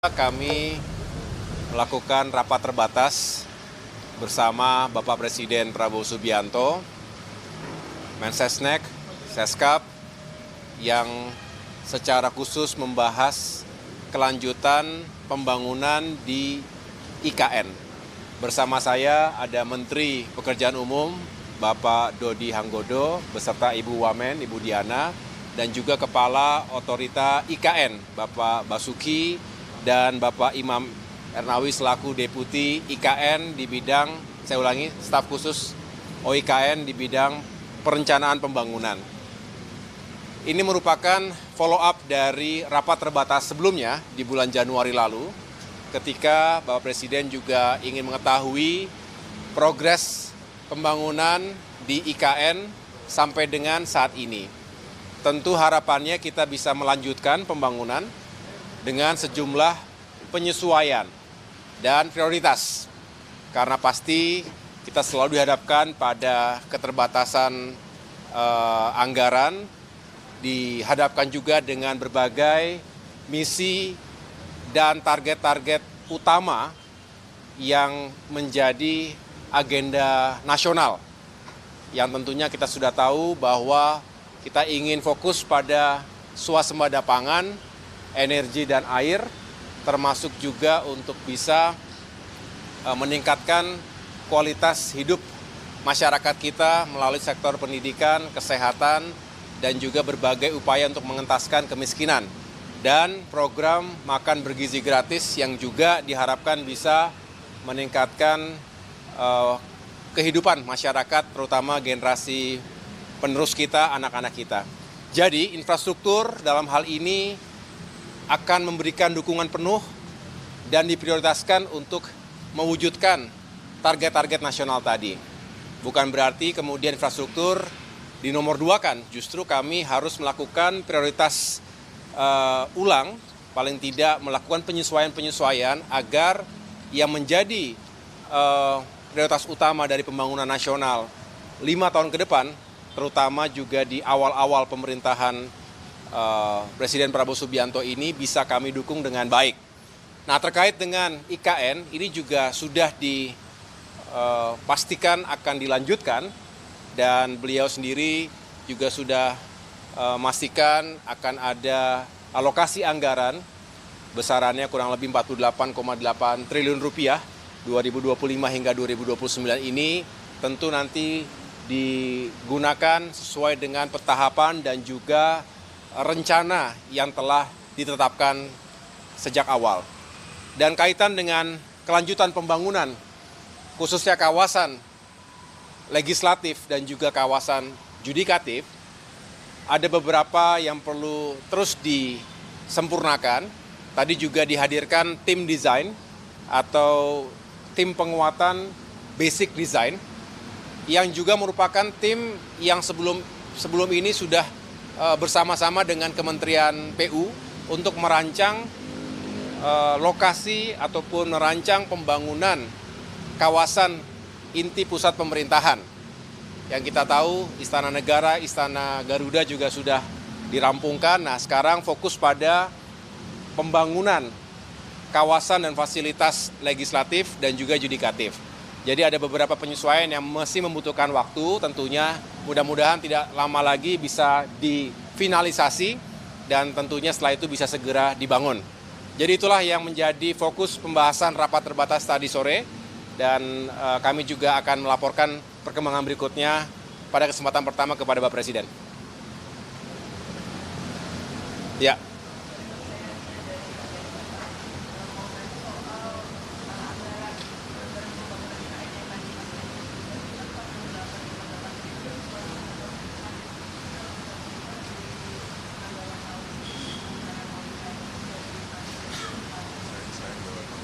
Kami melakukan rapat terbatas bersama Bapak Presiden Prabowo Subianto, Mensesnek, Seskap, yang secara khusus membahas kelanjutan pembangunan di IKN. Bersama saya ada Menteri Pekerjaan Umum, Bapak Dodi Hanggodo, beserta Ibu Wamen, Ibu Diana, dan juga Kepala Otorita IKN, Bapak Basuki, dan Bapak Imam Ernawi selaku Deputi IKN di bidang, saya ulangi, staf khusus OIKN di bidang perencanaan pembangunan. Ini merupakan follow up dari rapat terbatas sebelumnya di bulan Januari lalu, ketika Bapak Presiden juga ingin mengetahui progres pembangunan di IKN sampai dengan saat ini. Tentu harapannya kita bisa melanjutkan pembangunan dengan sejumlah penyesuaian dan prioritas. Karena pasti kita selalu dihadapkan pada keterbatasan anggaran, dihadapkan juga dengan berbagai misi dan target-target utama yang menjadi agenda nasional. Yang tentunya kita sudah tahu bahwa kita ingin fokus pada swasembada pangan, energi dan air, termasuk juga untuk bisa meningkatkan kualitas hidup masyarakat kita melalui sektor pendidikan, kesehatan, dan juga berbagai upaya untuk mengentaskan kemiskinan. Dan program makan bergizi gratis yang juga diharapkan bisa meningkatkan kehidupan masyarakat, terutama generasi penerus kita, anak-anak kita. Jadi infrastruktur dalam hal ini akan memberikan dukungan penuh dan diprioritaskan untuk mewujudkan target-target nasional tadi. Bukan berarti kemudian infrastruktur dinomor duakan, justru kami harus melakukan prioritas ulang, paling tidak melakukan penyesuaian-penyesuaian agar yang menjadi prioritas utama dari pembangunan nasional 5 tahun ke depan, terutama juga di awal-awal pemerintahan Presiden Prabowo Subianto ini bisa kami dukung dengan baik. Nah, terkait dengan IKN, ini juga sudah dipastikan akan dilanjutkan dan beliau sendiri juga sudah memastikan akan ada alokasi anggaran besarannya kurang lebih 48,8 triliun rupiah 2025 hingga 2029 ini tentu nanti digunakan sesuai dengan petahapan dan juga rencana yang telah ditetapkan sejak awal. Dan kaitan dengan kelanjutan pembangunan, khususnya kawasan legislatif dan juga kawasan judikatif, ada beberapa yang perlu terus disempurnakan. Tadi juga dihadirkan tim desain atau tim penguatan basic design, yang juga merupakan tim yang sebelum ini sudah bersama-sama dengan Kementerian PU untuk merancang lokasi ataupun merancang pembangunan kawasan inti pusat pemerintahan. Yang kita tahu Istana Negara, Istana Garuda juga sudah dirampungkan. Nah, sekarang fokus pada pembangunan kawasan dan fasilitas legislatif dan juga yudikatif. Jadi ada beberapa penyesuaian yang masih membutuhkan waktu, tentunya mudah-mudahan tidak lama lagi bisa difinalisasi dan tentunya setelah itu bisa segera dibangun. Jadi itulah yang menjadi fokus pembahasan rapat terbatas tadi sore dan kami juga akan melaporkan perkembangan berikutnya pada kesempatan pertama kepada Bapak Presiden. Ya.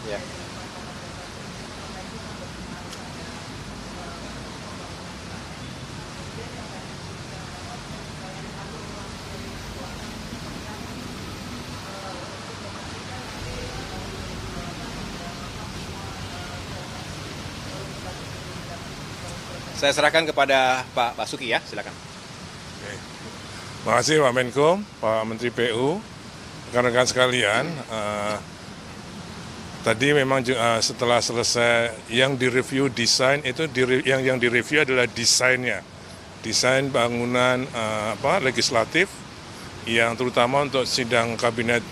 Ya. Saya serahkan kepada Pak Basuki ya, silakan. Oke. Terima kasih Pak Menko, Pak Menteri PU, rekan-rekan sekalian. Tadi memang setelah selesai yang direview desain itu yang direview adalah desainnya, desain bangunan legislatif yang terutama untuk sidang kabinet,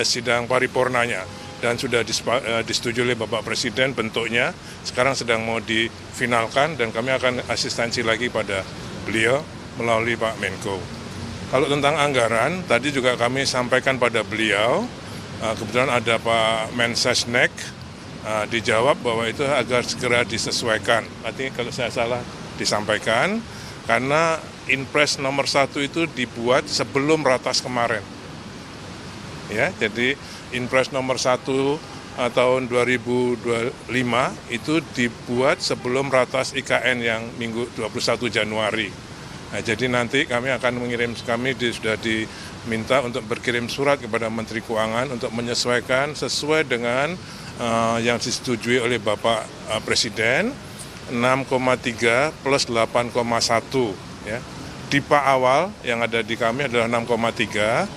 sidang paripurnanya, dan sudah disetujui oleh Bapak Presiden bentuknya. Sekarang sedang mau difinalkan dan kami akan asistensi lagi pada beliau melalui Pak Menko. Kalau tentang anggaran, tadi juga kami sampaikan pada beliau. Kebetulan ada Pak Mensesnek, dijawab bahwa itu agar segera disesuaikan. Nanti kalau saya salah disampaikan, karena Inpres nomor 1 itu dibuat sebelum Ratas kemarin. Ya, jadi Inpres nomor 1 tahun 2025 itu dibuat sebelum Ratas IKN yang minggu 21 Januari. Nah, jadi nanti kami akan sudah diminta untuk berkirim surat kepada Menteri Keuangan untuk menyesuaikan sesuai dengan yang disetujui oleh Bapak Presiden, 6,3 plus 8,1. Ya. Tipe awal yang ada di kami adalah 6,3.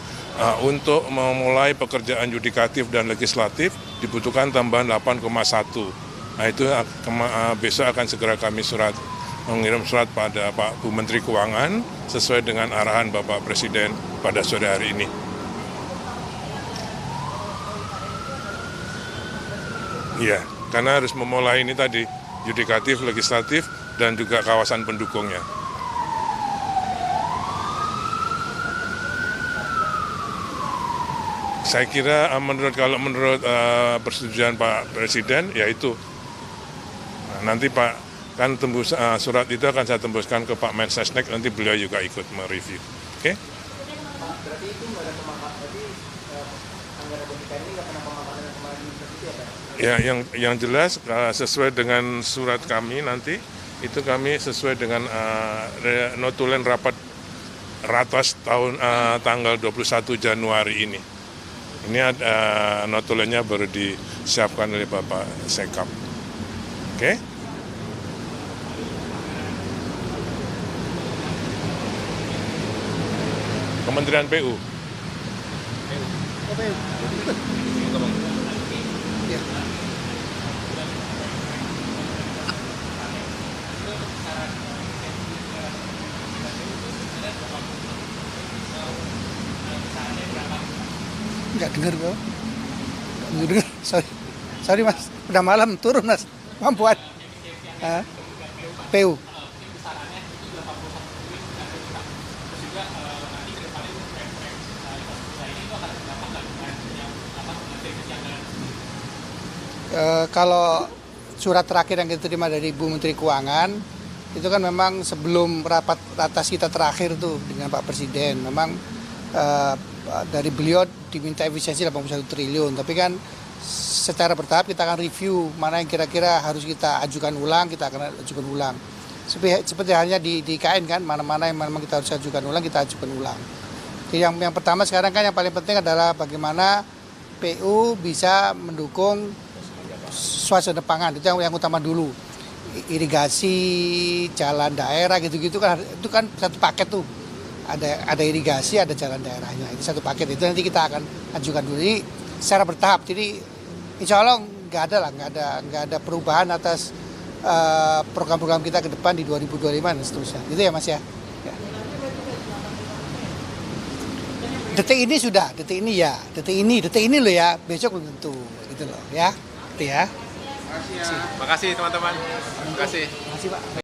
Untuk memulai pekerjaan yudikatif dan legislatif dibutuhkan tambahan 8,1. Nah, itu besok akan segera kami mengirim surat pada Pak Bu Menteri Keuangan sesuai dengan arahan Bapak Presiden pada sore hari ini. Iya, karena harus memulai ini tadi, yudikatif, legislatif, dan juga kawasan pendukungnya. Saya kira menurut persetujuan Pak Presiden, yaitu nanti Pak kan surat itu akan saya tembuskan ke Pak Mensesnek, nanti beliau juga ikut mereview. Oke? Berarti itu nggak ada pemaparan, berarti anggaran BPKN ini nggak pernah pemaparan yang kemarin itu ya Pak? Ya, yang jelas sesuai dengan surat kami nanti, itu kami sesuai dengan notulen rapat Ratas tanggal 21 Januari ini. Ini notulennya baru disiapkan oleh Bapak Sekap. Oke? Kementerian PU. Nggak dengar kok. Nggak dengar. Sorry Mas. Udah malam turun Mas. Mampuan. PU. Kalau surat terakhir yang kita terima dari Ibu Menteri Keuangan itu kan memang sebelum rapat ratas kita terakhir tuh dengan Pak Presiden, memang dari beliau diminta efisiensi 81 triliun, tapi kan secara bertahap kita akan review mana yang kira-kira harus kita ajukan ulang, kita akan ajukan ulang. Seperti halnya di IKN kan, mana-mana yang memang kita harus ajukan ulang, kita ajukan ulang. Jadi yang pertama sekarang kan yang paling penting adalah bagaimana PU bisa mendukung suasana pangan, itu yang utama dulu. Irigasi, jalan daerah gitu-gitu kan, itu kan satu paket tuh. Ada irigasi, ada jalan daerahnya, itu satu paket, itu nanti kita akan ajukan dulu. Jadi secara bertahap, jadi insya Allah nggak ada perubahan atas program-program kita ke depan di 2025 dan seterusnya. Gitu ya Mas ya. Detik ini sudah, detik ini loh ya, besok belum tentu, gitu loh ya. Gitu ya. Terima kasih teman-teman. Terima kasih. Terima kasih Pak.